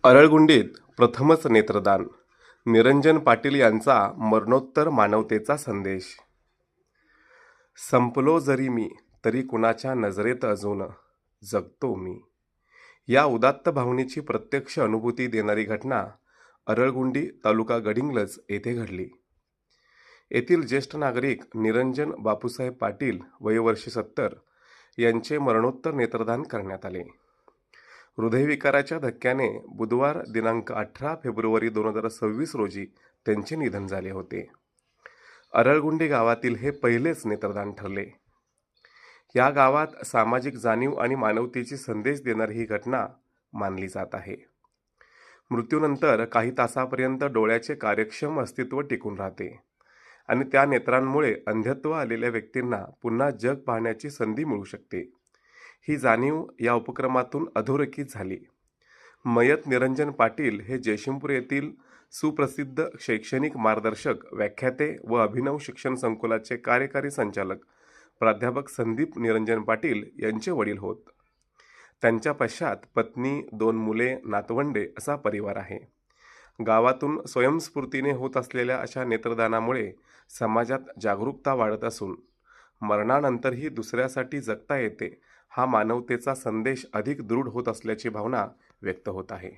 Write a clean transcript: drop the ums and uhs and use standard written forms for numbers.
अरळगुंडीत प्रथमच नेत्रदान, निरंजन पाटील यांचा मरणोत्तर मानवतेचा संदेश। संपलो जरी मी तरी कुणाच्या नजरेत अजून जगतो मी, या उदात्त भावनेची प्रत्यक्ष अनुभूती देणारी घटना अरळगुंडी तालुका गडिंग्लज येथे घडली। येथील ज्येष्ठ नागरिक निरंजन बापूसाहेब पाटील वय वर्ष 70 यांचे मरणोत्तर नेत्रदान करण्यात आले। हृदयविकाराच्या धक्क्याने बुधवार दिनांक 18 फेब्रुवारी 2026 रोजी त्यांचे निधन झाले होते। अरळगुंडी गावातील हे पहिलेच नेत्रदान ठरले। या गावात सामाजिक जाणीव आणि मानवतेची संदेश देणारी ही घटना मानली जात आहे। मृत्यूनंतर काही तासापर्यंत डोळ्याचे कार्यक्षम अस्तित्व टिकून राहते आणि त्या नेत्रांमुळे अंधत्व आलेल्या व्यक्तींना पुन्हा जग पाहण्याची संधी मिळू शकते। ही जाणीव या उपक्रमातून अधोरेखित झाली। मयत निरंजन पाटील हे जयसिंगपूर येथील सुप्रसिद्ध शैक्षणिक मार्गदर्शक, व्याख्याते व अभिनव शिक्षण संकुलाचे कार्यकारी संचालक प्राध्यापक संदीप निरंजन पाटील यांचे वडील होत। त्यांच्या पश्चात पत्नी, 2 मुले, नातवंडे असा परिवार आहे। गावातून स्वयंस्फूर्तीने होत असलेल्या अशा नेत्रदानामुळे समाजात जागरूकता वाढत असून मरणानंतरही दुसऱ्यासाठी जगता येते हा मानवतेचा संदेश अधिक दृढ होत असल्याची भावना व्यक्त होत आहे।